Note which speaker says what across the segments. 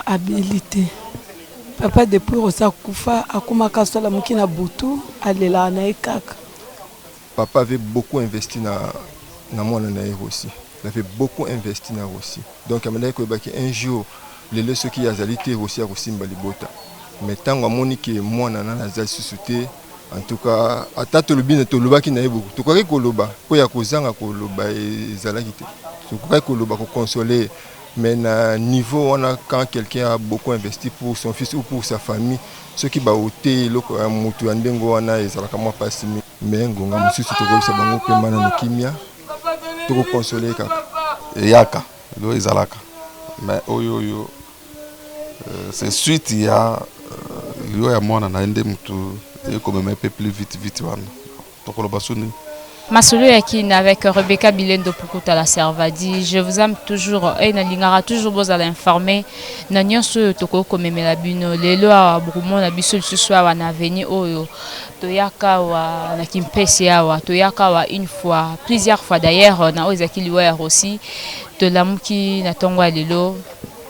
Speaker 1: habilité. Papa depuis Rosa Koufa akumaka sola mukina butu alela na ekaka.
Speaker 2: Papa avait beaucoup investi dans mon année aussi. Il avait beaucoup investi dans Rossi. Donc, un jour, les leçons qui ont aussi à Rossi Mbalibota. Mais tant que moi, en tout cas, à tata le bien de l'Oba qui n'a beaucoup. Tu crois que l'Oba, pour y avoir Koloba et Zalagite. Tu crois que l'Oba pour consoler. Mais à niveau, on a quand quelqu'un a beaucoup investi pour son fils ou pour sa famille, ceux qui ont été là, Moutou Andengo, on a exactement pas si. Mais on a aussi tout le monde qui est dans kimia. Pour consoler
Speaker 3: Yaka, lo ezalaka. Mais oyo c'est suite il y a mona na ende mutu et comme même plus vite wana. Tokolo basuni.
Speaker 4: Masolo Yakine avec Rebecca Bilendo Pukuta la Servadi. Je vous aime toujours et na lingara toujours beaux à l'informer. Na nyonso toko komemela bino lelo a brumo na biso ce soir wana veni oyo. Toyaka wa na kimpesi awa toyaka wa une fois plusieurs fois d'ailleurs na ozakili wa aussi de lamuki na tongwa lelo.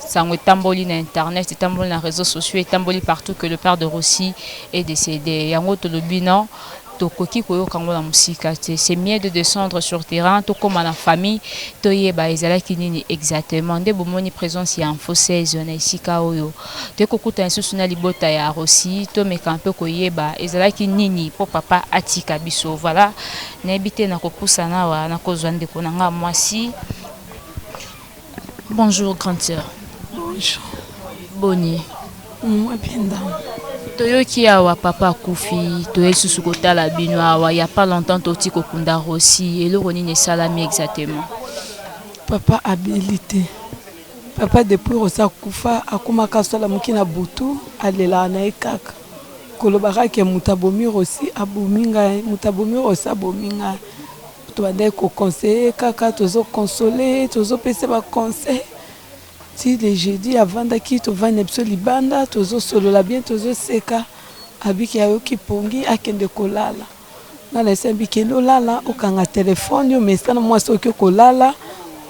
Speaker 4: Sango tamboli na internet, tamboli na réseaux sociaux, tamboli partout que le père de Rossi est décédé. Yango tolobino c'est mieux de descendre sur terrain, tout comme la famille, toyeba ezala kinini exactement. De bomoni présence ya en fossé zone ici kaoyo. De kokuta nsusuna libota ya Rossi, to mekampe koyeba ezala kinini pour papa atika biso. Voilà, na ebité na kopusa na wa na kozwande konanga mwasi. Bonjour grande sœur.
Speaker 1: Bonjour.
Speaker 4: Boni.
Speaker 1: Moi bien dans.
Speaker 4: Toyoki awa papa Koufi, toyesu sukota la bino awa, il y a pas longtemps toti kokunda Rossi, et le roni ne salami exactement.
Speaker 1: Papa habilité. Papa depuis Rosa Koufa akumaka sola mukina butu alela na ekaka. Kolobaka ke mutabomi Rossi abominga, mutabomi Rossi abominga. Tobande ko conseiller kaka tozo consoler, tozo pese ba conseil. Si les jeudis avant d'aki to va nebso libanda tozo solo la bien tozo seka abiki ayoki pongi akende kolala na laisse abiki no lala okanga téléphone yo mais ça moi soki kolala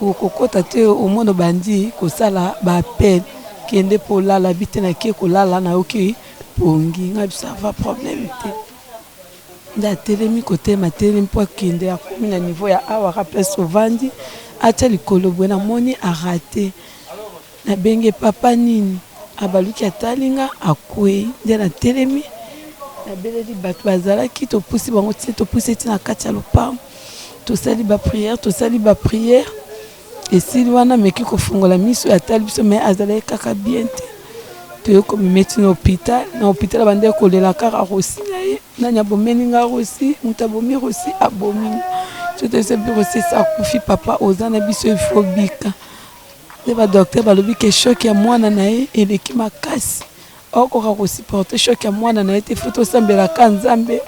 Speaker 1: okokota te au monde bandi ko sala ba appel kende polala bite na ki kolala na yoki pongi na ça va problème te da telemi côté mateli mpo kende akomi na niveau ya awa rappel sovandi acha likolo bwana moni a raté. Na benge papa nini abaluki atalinga akwe nde na telemi na beleli bato bazalaki topusi bango ti topusi ti na kati ya lopango tosali ba prière esili wana meki kofungola miso atali biso me azalaki kaka bien te toyokomimeti na hôpital bande kolela kaka Rossi na ye nani abomeni nga Rossi moto abomi Rossi abomi so toyesebi Rossi esi akufi papa oza na biso ifo bika. Le docteur balobi ke choc ya mwana na ye eleki makasi okoka kosupporter choc ya mwana na ye te fo tosambelaka Nzambe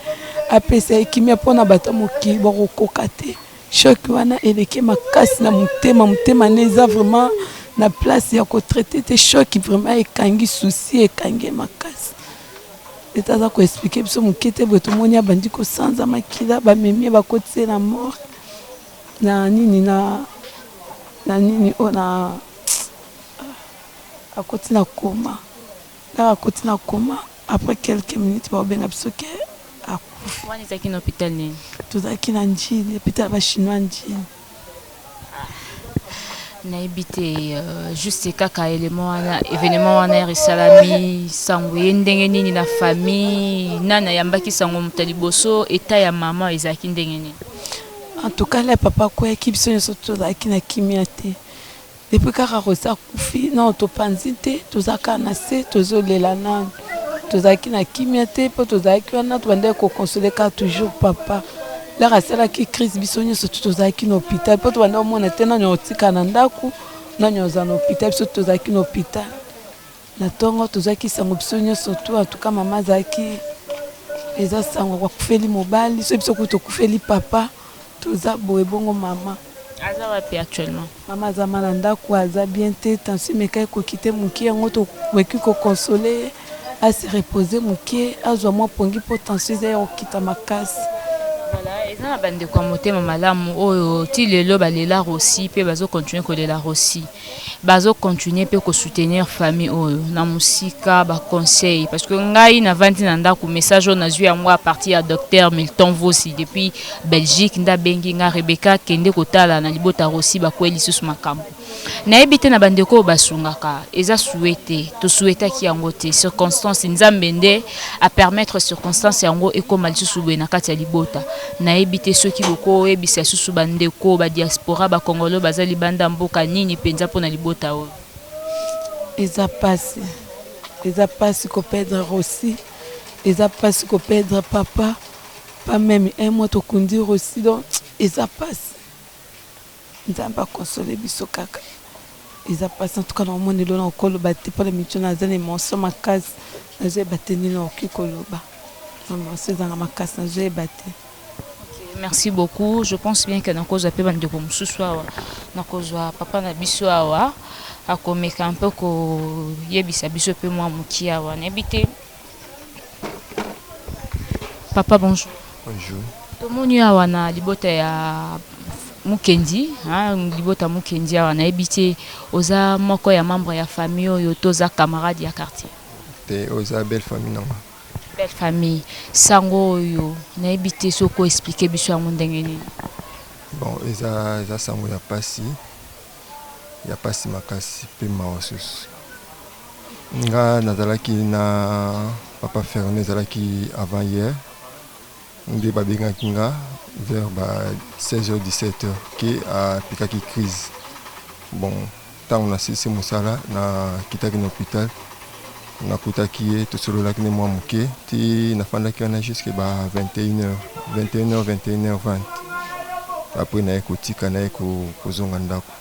Speaker 1: apesa ekimia mpona bato mokili bakokoka te choc wana eleki makasi na motema ne eza vraiment na place ya kotraite te choc vraiment ekangi souci ekangi makasi eta aza koexplike biso moke te boye tomoni abandi kosanza makila bamemie bakotie na mort na nini ona à côté na coma. Là à côté na coma après quelques minutes ba benga bisoke akufi.
Speaker 4: Wani zaki na hôpital ni.
Speaker 1: Tuzaki na njini hôpital ba chinois njini.
Speaker 4: Na ebité juste kaka événement wana risalami sangwe ndenge nini na famille nana yambaki sango mutaliboso eta ya mama ezaki ndenge nini.
Speaker 1: En tout cas, les papa quoi équipe sont surtout là qui n'a kimiate. Depuis que Rosa Koufi, non, to panzite, to zaka nase, to zolela nan, to zaki na kimiate, pour to zaki wana to bande ko consoler car toujours papa. La rasela qui crise bisonyo surtout to zaki na hôpital, pour to bande mo na tena nyotika na ndaku, na nyoza na hôpital, surtout to zaki na hôpital. Na tongo to zaki sango bisonyo surtout en tout cas maman zaki eza sango kwa kufeli mobali, so biso ko to kufeli papa. Toza boye bongo mama
Speaker 4: aza wapi actuellement
Speaker 1: mama za malanda kwa aza bien te tension mekai ko quitter muki yango to weki ko consoler a se reposer muki azwa mo pongi potentiel ya okita makasi.
Speaker 4: Voilà eza na bande kwa motema malamu oyo ti lelo balela Rossi pe bazo continuer kolela Rossi bazo continuer pe ko soutenir famille oyo na musika ba conseil parce que ngai na vandi na ndako message on a vu à moi à partir à docteur Milton Vossi depuis Belgique nda bengi nga Rebecca kende kotala na libota Rossi ba kweli susu makambo na ebite na bandeko basungaka eza souhaité to souhaita ki yango te circonstance nzambe nde a permettre circonstance yango ekoma lisusu bwe na kati ya libota na ebite soki boko ebisa susu bandeko ba diaspora ba congolais bazali banda mboka nini penza pona libota oyo
Speaker 1: eza pasi ko perdre Rossi eza pasi ko perdre papa pas même un mois to conduire aussi donc eza pasi nzamba consoler biso kaka eza pasi en tout cas na moni lo na koloba te pour les missions na zane monso makasi na je bateni na okikoloba non c'est dans ma casse na je baté.
Speaker 4: Merci beaucoup. Je pense bien que nous avons pu de comme ce soir, nous avons papa na biso awa, a comme un peu ko yebisa biso pe moi muki awa n'habité. Papa bonjour.
Speaker 2: Bonjour.
Speaker 4: Tout mon awa na libota ya Mukendi, libota Mukendi awa na habité oza moko ya membre ya famille yo toza camarade ya quartier.
Speaker 2: Te oza belle famille non.
Speaker 4: Belle famille sango yo na ebité soko expliquer biso ya ndenge nini.
Speaker 2: Bon eza sango ya pasi makasi pe maosus nga nazalaki na papa Ferné nazalaki avant hier nde babengaki nga vers 16h 17h ki apikaki crise bon ntango nasisi mosala na kitaki na hôpital nakutaki ye tosololaki ne mwa moke ti nafandaki wana jusque ba 21h20 après naye kotika naye kozonga ndako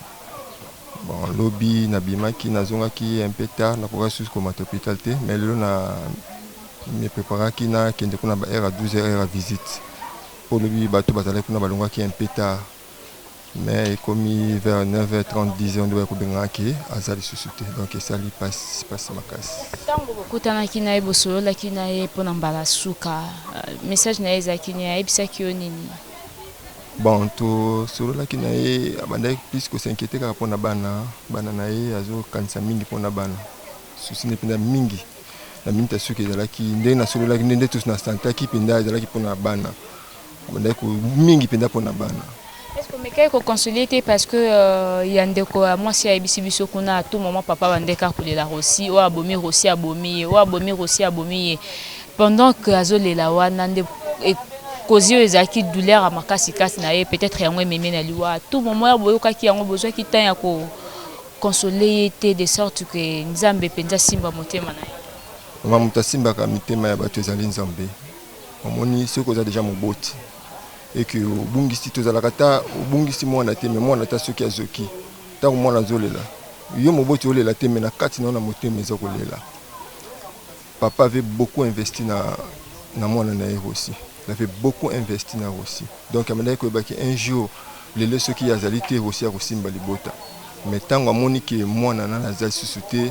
Speaker 2: bon lobi nabimaki nazongaki un peu tard nakoka susu komata hôpital te mais lelo na me préparaki na kende kuna ba heure à 12h heure à visite po lobi bato bazalaki kuna balongwaki un peu tard mais comme vers 9h30 10h on doit kobengaki azali susute donc esali passe makasi
Speaker 4: tango bokutanaki na ye bosololaki na ye mpona mbala suka message na ye ezalaki ni ayebisaki yo nini.
Speaker 2: Bon tosololaki na ye abandaki plus kosinquiété kaka mpona bana na ye azokanisa mingi mpona bana susi nde mpenza mingi na minita soki ezalaki ndenge nasololaki nde tosi nasantaki mpenza ezalaki mpona bana abandaki mingi mpenza mpona bana.
Speaker 4: Est-ce que mekei koconsolite parce que ya ndeko mwasi ayebisi biso kuna à tout moment papa bandeka kolela Rossi o abomi Rossi abomi ye pendant que azolela wana nde kozi oyo ezalaki douleur ya makasi kasi na ye peut-être yango ememi na liwa à tout moment boyokaki yango bozwaki temps ya kokonsole ye te de sorte que nzambe mpenza simba motema na ye.
Speaker 2: Mama moto asimbaka mitema ya bato ezali nzambe omoni soki oza deja moboti et que obungisi tozalaka ta obungisi mwana te mais mwana ta soki azoki ntango mwana azolela yo moboti olela te mais na kati na motema eza kolela. Papa avait beaucoup investi na mwana na ye aussi. Il avait beaucoup investi na Rossi. Donc amandaki koyebaki un jour lelo soki azali te Rossi akosimba libota mais ntango amoni ke mwana nana azali susu te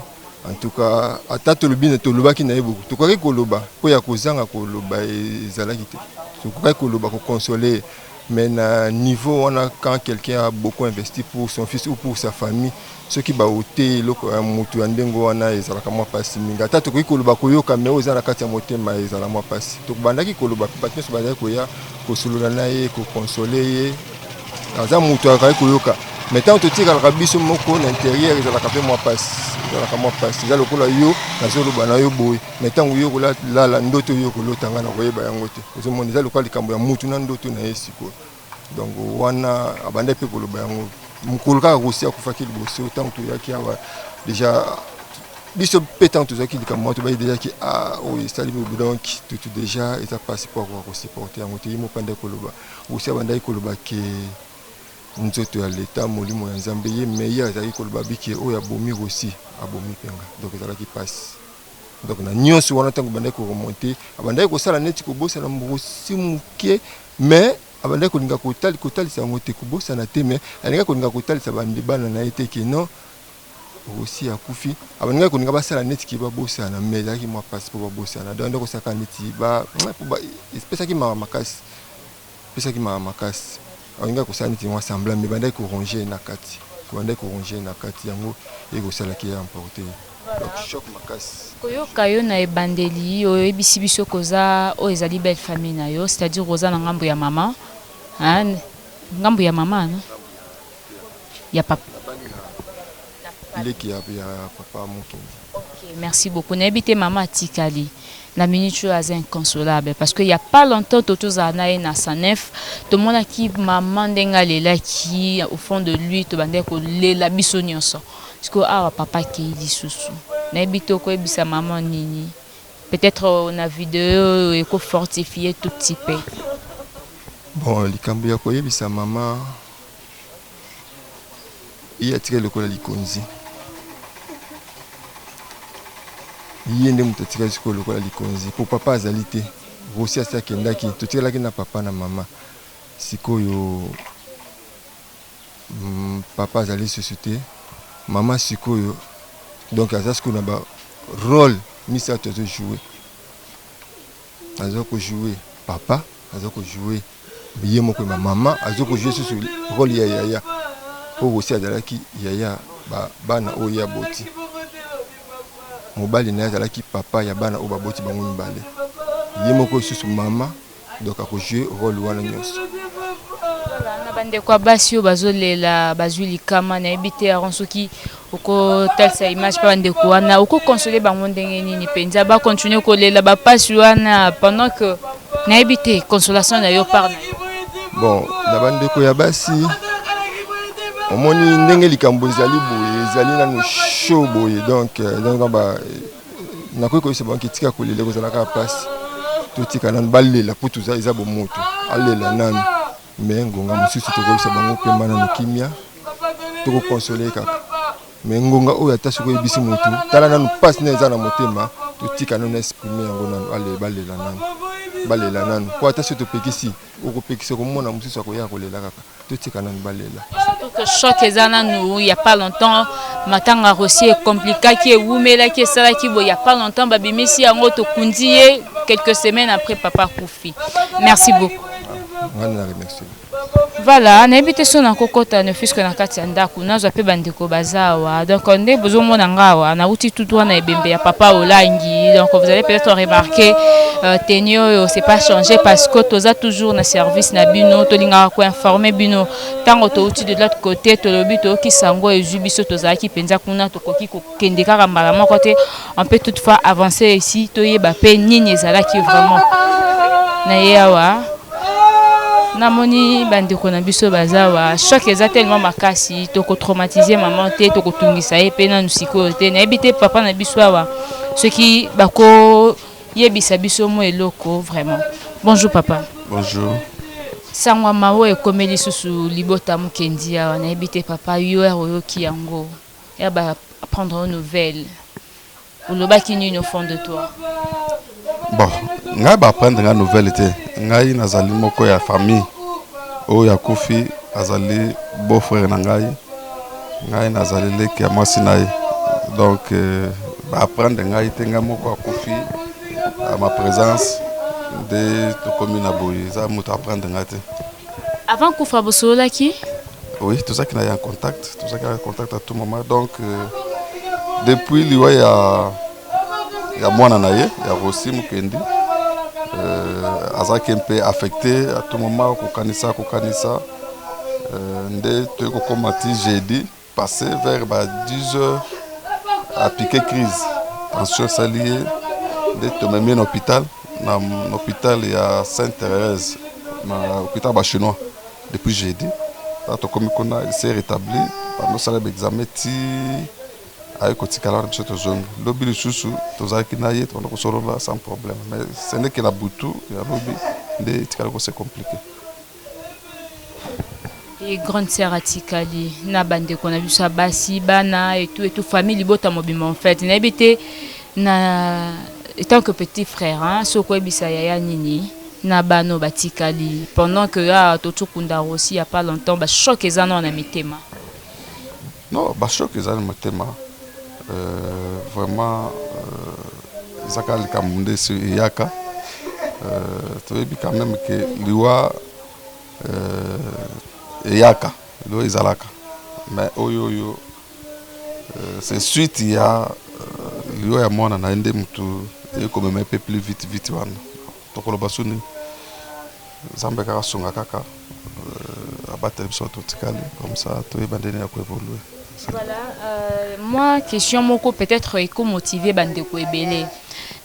Speaker 2: en tout cas ata tolobi na tolobaki na ye boku tokaki koloba po ya kozanga koloba ezalaki te tokaki koloba koconsoler mais na niveau wana quand quelqu'un a beaucoup investi pour son fils ou pour sa famille ceux qui baote eloko ya motu ya ndenge wana ezalaka mwa pasi mingi ata tokoki koloba koyoka mais oza na kati ya motema ezala mwa pasi tokobandaki koloba bato nyonso bazalaki koya kosolola na ye kokonsole ye aza motu akaki koyoka mais ntango totikalaka biso moko na intérieur ezalaka mpe mwa pasi eza lokola yo nazoloba na yo boye mais ntango yo kolala ndoto yo kolotanga na koyeba yango te ozomona eza lokola likambo ya mutu na ndoto na ye sikoyo donc wana abandaki mpe koloba yango mokolo kaka Rossi akufaki liboso ntango toyaki awa déjà biso mpe ntango tozwaki likambo wana tobayi déjà ki oyo esali donc tutu déjà eza pasi po akoka kosupporte yango te ye mopandaki koloba Rossi abandaki koloba ke nzoto ya leta molimo ya nzambe ye mais ye azalaki koloba biki oyo abomi Rossi abomi mpenga donc ezalaki pasi donc na nyonso wana ntango bandaki koremonte abandaki kosala neti kobosana Rossi moke mais abandaki kolinga kotalisa yango te kobosana te mais alingaki kolinga kotalisa bana na ye te ke non Rossi akufi abandaki kolinga basala neti ke babosana mais ezalaki mwa pasi po babosana donc nde kosaka neti epesaki mawa makasi alinga kosala neti mwa semblant mais bandaki koronge na kati Kwanda koronge na kati yango ekosala ki ya emporter. Donc choc makasi.
Speaker 4: Koyoka yo na ebandeli oyebisi biso koza o ezali belle famille na yo, c'est-à-dire roza na ngambo ya mama. Hein? Ngambo ya mama no? Ya papa.
Speaker 2: Il est qui a papa Mokendi.
Speaker 4: OK, merci beaucoup. N'habite maman Tikali. La minute est inconsolable parce qu'il n'y a pas longtemps Toto Zanae na Sanef, tout le monde qui maman dengalela qui au fond de lui to bande ko lela biso nyonso. Parce que ah papa qui dit sousou. N'habite ko ebisa maman nini. Peut-être on a vidéo et ko fortifier tout petit peu.
Speaker 2: Bon, likambo ya ko ebisa maman il a tiré le col à likonzi. Yende mutatika siko lokola likonzi pour papa azalite rosi asa kendaki totikalaki na papa na mama sikoyo papa azali société mama sikoyo donc aza siko na ba rôle misa to jouer azoko jouer papa azoko jouer biye moko ma mama azoko jouer sur rôle ya yaya pour rosi azalaki yaya bana oya boti mobali na azalaki papa ya bana oyo baboti bango mibale ye moko susu mama donc akojue rôle wana nyonso
Speaker 4: na bandeko ya basi oyo bazolela bazwi likama nayebi te aron soki okotalisa image mpa bandeko wana okokonsole bango ndenge nini mpenza bakontinue kolela bapasi wana pendant que nayebi te consolation na yo par na yo.
Speaker 2: Bon na bandeko ya basi omoni ndenge likambo ezali boye ezali nano show boye donc nakoki koyebisa bango etika kolela kozalaka pasi totika nanu balela po toza eza bomoto alela nanu me ngonga mosusu tokoyebisa bango mpe mba nanu kimia tokokonsole kaka me ngonga oyo ata soki oyebisi motu tala nanu pasi na eza na motema totika nanu exprime yango nanu balela nanu po ata soki topekisi okopekisa komona mosusu akoya kolela kaka totika nanu balela.
Speaker 4: Surtout que choc ezana nous il y a pas longtemps matanga aussi est compliqué qui wumela qui sala qui il y a pas longtemps babimisi yango to kundiye quelques semaines après papa Koufi. Merci beaucoup.
Speaker 2: Merci.
Speaker 4: Voilà, n'habite son en kokota ne fils que na kati ndaku nazo pe bandeko bazawa donc on est besoin mona ngawa na uti tout wana ebembe ya papa Olangi donc vous allez peut-être remarquer tenio c'est pas changé parce que toza toujours na service na bino to linga ko informer bino tango to uti de l'autre côté to lobi to ki sango ezubiso toza ki penza kuna to koki ko kendeka kambala moko te on peut toutefois avancer ici to yeba pe nini ezala ki vraiment na yawa namoni bandeko na biso bazawa choc eza tellement makasi toko traumatiser maman te toko tungisa ye pe na nusiko te na ebite papa na biso awa ceux qui bako yebisa biso mo eloko vraiment. Bonjour papa.
Speaker 3: Bonjour.
Speaker 4: Sangwa mawo ekomeli susu libota Mokendi awa na ebite papa yo oyoki yango ya ba prendre une nouvelle uloba kini au fond de toi.
Speaker 3: Bon, ngai ba prendre une nouvelle te ngai nazali moko ya famille oyo ya Koufi azali beau frère na ngai nazali leki ya mwasi na ye donc ba prendre ngai te ngai moko ya Koufi à ma présence de tokomi na boye za moto apprendre ngai te.
Speaker 4: Avant Koufa bosolaki?
Speaker 3: Oui, tout ça qui est en contact, tout ça qui est en contact à tout moment donc depuis liwa ya mwana na ye ya Rosi Mokendi azaki un peu affecté à tout moment kokanisa nde to komati jeudi passé vers 10h à piquer crise tension salié nde to memi na hôpital il y a Sainte-Thérèse na hôpital ba chinois depuis jeudi to komi kona il s'est rétabli pendant ça l'examen ti ay kotikala na biso tozongi lobi lisusu tozalaki na ye tona kosolola sans problème mais ce n'est que la butu ya lobi nde etikala ko c'est compliqué.
Speaker 4: Et grande sœur atikali na bandeko na biso basi bana et tout famille libota mobima en fait na ebité na étant que petit frère hein soko ebisa yaya nini na bano batikali pendant que ya totukunda aussi il y a pas longtemps ba choc ezana na mitema.
Speaker 3: Non ba choc ezana na mitema. Vraiment Zaka Likamundé sur Yaka tu vois quand même que liwa Yaka liwa Izalaka mais oyo c'est suite ya liyo ya mwana na ende mutu ekomema pe plus vite wana tokoloba suni Nzambe kaka sunga kaka abattre biso totikali comme ça toyeba ndenge ya koévoluer.
Speaker 4: Voilà, moi question moko peut-être eko motiver bandeko ebele.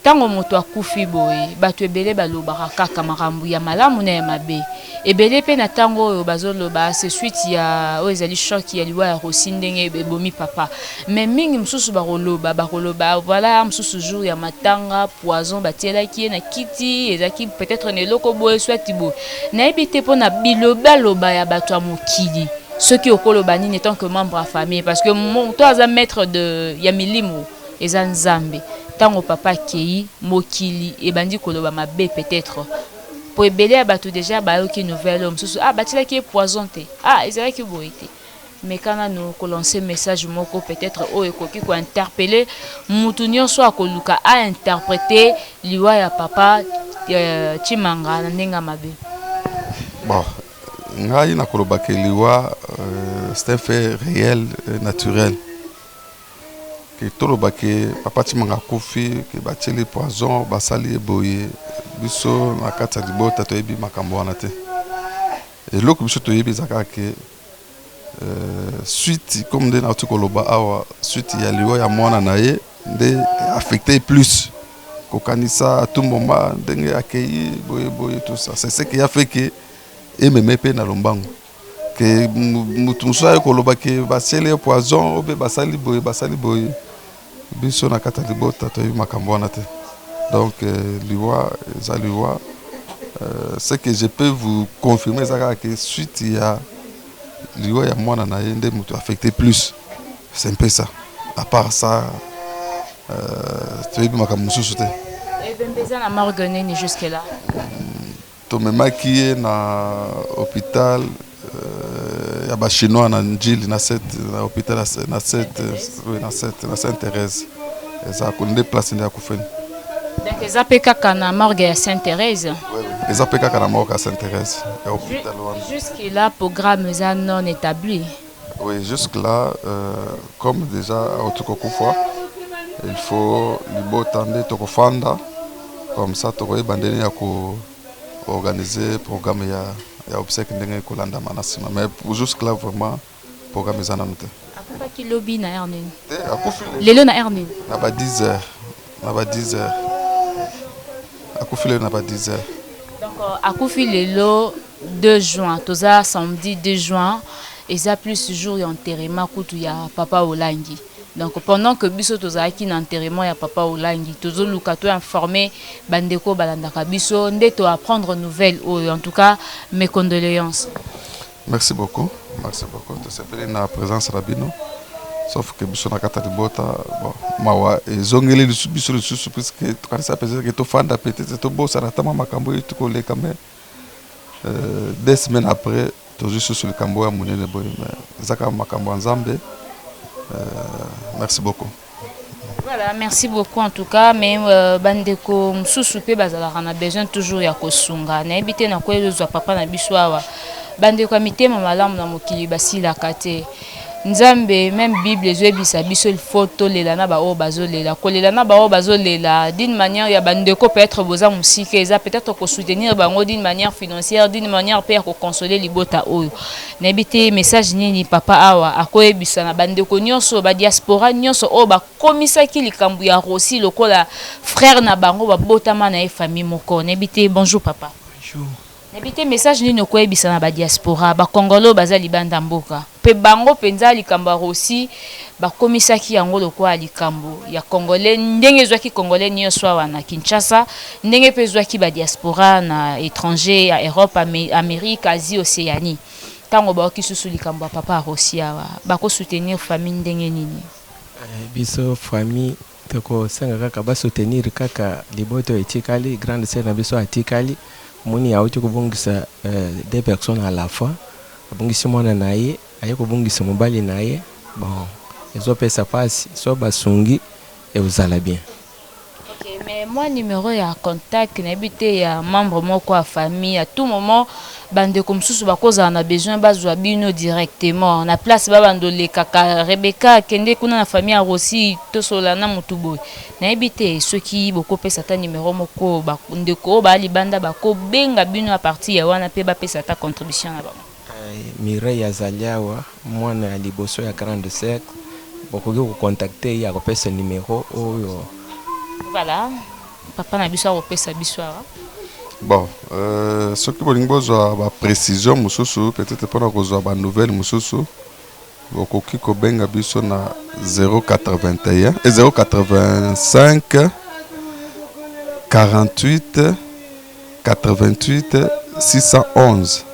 Speaker 4: Tango moto akufi boye bato ebele balobaka kaka makambo ya malamu na ya mabe. Ebele pe na tango oyo bazoloba c'est suite ya oyo ezali choc ya liwa ya Rossi ndenge ebomi papa. Mais mingi mususu bakoloba voilà mususu jour ya matanga poison batielaki na kiti ezaki peut-être ne loko boye soit tibo. Na ebite po na biloba ya bato ya mokili. Ceux qui okoloba ni n'étant que membre à famille parce que mon toi as maître de ya milimo eza Nzambe. Tango papa kei mokili e bandi koloba mabe peut-être pour ebele ya bato déjà ba oki nouvelle homme ah batila ki poison te ah ezala ki boité mais quand nous lancer message moko peut-être o ekoki ko interpeller mutu nyonso akoluka a interpréter liwa ya papa Chimanga na ndenga mabe.
Speaker 3: Bon ngai na koloba ke liwa c'est un fait réel naturel. Que toloba ke papa Chimanga kufi ke bateli poison basali eboye biso na kati ya libota toyebi makambo wana te eloko biso toyebi ezaka ke suite comme nde nauti koloba awa suite ya liwa ya mwana na ye nde affecté plus kokanisa à tout moment ndenge akei boye tout ça c'est ce qui a fait que ememe pe na lombango ke mutu mosusu aye koloba ke basieli poison obe basali boye biso na kati ya libota toyebi makambo wana te. Donc, ce que je peux vous confirmer, c'est que suite il y a liwa ya mwana na yende mutu affecté plus. C'est un peu ça. À part ça, tu as vu ma camususu te.
Speaker 4: Et ben besoin na margonné jusque là.
Speaker 3: To memaki na hôpital ya ba chinois na Njili na hôpital na Sainte-Thérèse. Eza ko nde place nde akufeni.
Speaker 4: Donc, les APK na morgue à Sainte-Thérèse.
Speaker 3: Oui, les APK na morgue à Sainte-Thérèse.
Speaker 4: Jusque-là, programme non établi.
Speaker 3: Oui, jusque-là, comme déjà au Tokokufa, il faut libotande Tokofanda. Comme ça, Tokoye Bandeni a organiser programme ya obsèque ndenge kolanda manasima. Mais jusque-là, vraiment, programme est annoté.
Speaker 4: Akufa ki lobby na Ernene. Lelo na Ernene.
Speaker 3: Na ba 10 heures. Na ba 10 heures. Akufile n'a pas 10 heures.
Speaker 4: Donc, Akufile le 2 juin, toza samedi 2 juin, et ça plus jour d'enterrement kutu ya papa Olangi. Donc, pendant que biso toza ki na enterrement ya papa Olangi, tozo lukato informé bandeko balandaka biso ndeto à prendre nouvelle. En tout cas, mes condoléances.
Speaker 3: Merci beaucoup. Merci beaucoup. Tu sais bien la présence rabino. Sauf que biso na kata libota bon mawa ezongeli biso lisusu puisque tukanisa peut-être que tofanda peut-être tobosa na tama makambo yetu koleka mais 2 semaines après toujours sur le kambo ya munene boye mais zaka makambo Nzambe. Merci beaucoup.
Speaker 4: Voilà, merci beaucoup en tout cas mais bandeko msusu pe bazala na besoin toujours ya kosunga na ebite na koyezo papa na biso awa bandeko mitema malamu na mokili basila kate Nzambe même Bible ezobisa biso il faut tolela na ba o bazolela kolela na ba o bazolela d'une manière ya bandeko peut-être boza musike eza peut-être ko soutenir bango d'une manière financière d'une manière peut ko consoler libota oyo na ebite message nini papa awa akoyebisa na bandeko nyonso ba diaspora nyonso o ba komisaki likambu ya Rossi lokola frère na bango ba botama na famille moko na ebite bonjour papa. Bonjour. Nebite message nini okoyebisa na ba diaspora ba Congolo baza libanda mboka pe bango penza likambo Rossi ba komisaki yango lokola likambo ya Congolais ndenge zwaki Congolais nyonso wana Kinshasa ndenge pe zwaki ba diaspora na étranger ya Europe Amérique Asie Océanie tango ba okisusu likambo papa Rossi awa ba ko soutenir famille ndenge nini
Speaker 5: biso famille toko sanga kaka ba soutenir kaka liboto etikali grande sœur na biso atikali moni auti kubungisa 2 personnes à la fois abungisi mwana naye aye kubungisa mobali naye bon ezo pesa passe so basungi et vous allez bien.
Speaker 4: OK mais moi numéro ya contact na bité ya membre moko à famille à tout moment bandeko mosusu bakozala na besoin bazwa bino directement na place babandole kaka Rebecca kende kuna na famille ya Rossi tosola na mutu boy nayebi te soki bokopesa ta numéro moko bandeko balibanda bakobenga bino a partir ya wana pe bapesa ta contribution na bango.
Speaker 5: Mireille azali awa mwana ya liboso ya grande cercle bokoki kocontacte ye akopesa numéro oyo.
Speaker 4: Voilà papa na biso akopesa biso awa.
Speaker 3: Bon, ce qui veut dire la précision, peut-être pas la nouvelle, Okoki Kobenga biso na 081 et 085 48 88 611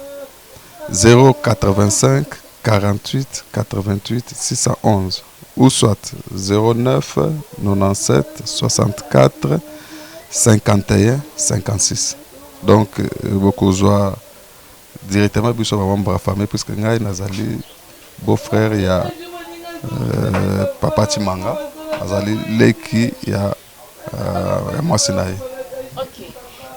Speaker 3: 085 48 88 611 ou soit 09 97 64 51 56. Donc, beaucoup de directement biso ba membre de famille puisque ngai nazali beau-frère ya papa Chimanga azali leki ya Mwasinaye.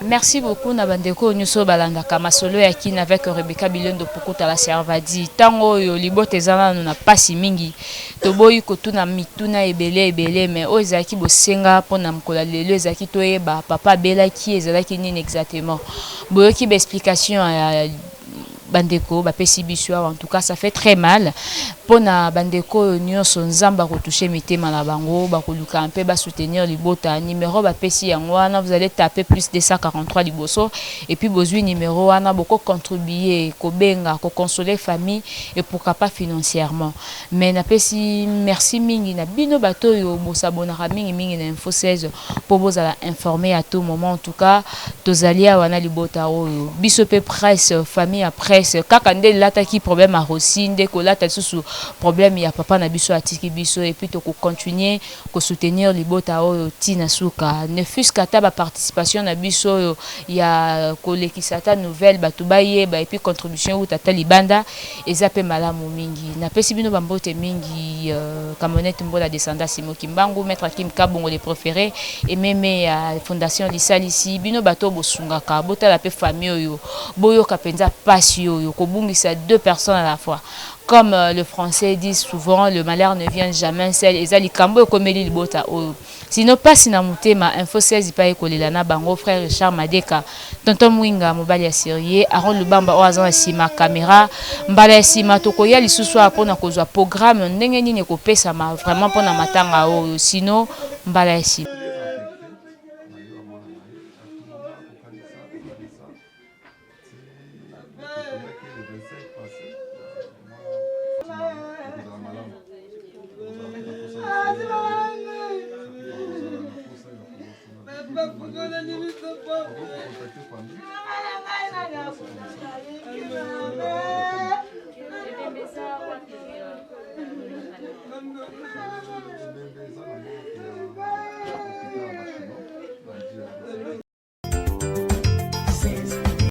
Speaker 4: Merci beaucoup na bandeko nyuso balangaka masolo ya kina avec Rebecca Bilendo Pukuta la Servadi tango yo libote ezana na pasi mingi toboyi kotuna mituna ebele mais o ezaki bosenga pona mkola lelo ezaki toyeba papa belaki ezalaki nini exactement boyoki ba explication ya bandeko bapesi biso en tout cas ça fait très mal pona bandeko nyonso nzamba retoucher mitema na bango bakoluka un peu ba soutenir libota numéro bapesi yango wana vous allez taper plus 243 liboso et puis bozui numéro wana boko contribuer ko benga ko consoler famille et pourquoi pas financièrement mais napesi merci mingi na bino bato yo bosabonaka mingi na info 16 pour vous aller informer à tout moment en tout cas tozalia wana libota oyo biso pe presse famille après kaka nde lataki problème a Rossi nde ko lata susu problème ya papa na biso atiki biso et puis to ko continuer ko soutenir libota oyo tina suka ne fût-ce qu'ata ba participation na biso ya ko lekisata nouvelle batubaye ba et puis contribution ou tata libanda ezape malamu mingi na pesi bino bambote mingi Kamonette Mbola descendant Simo Kimbangu maître Kim Kabongo les préférés et même ya fondation Lisalisi bino bato bosungaka botala pe famille oyo boyo kapenza passion kobungisa deux personnes à la fois. Comme le français dit souvent, le malheur ne vient jamais seul. Ezali kambo komeli libota oyo. Sinon pas sinamute ma info 16 pa ekolelana bango frère Richard Madeka, tonton Mwinga mobali ya Syrie, Aaron Lubamba oazan sima caméra, mbala ya sima tokoya lisusu apona kozwa programme ndenge nini kopesa ma vraiment pona matanga oyo. Sinon mbala ya sima
Speaker 6: Papa,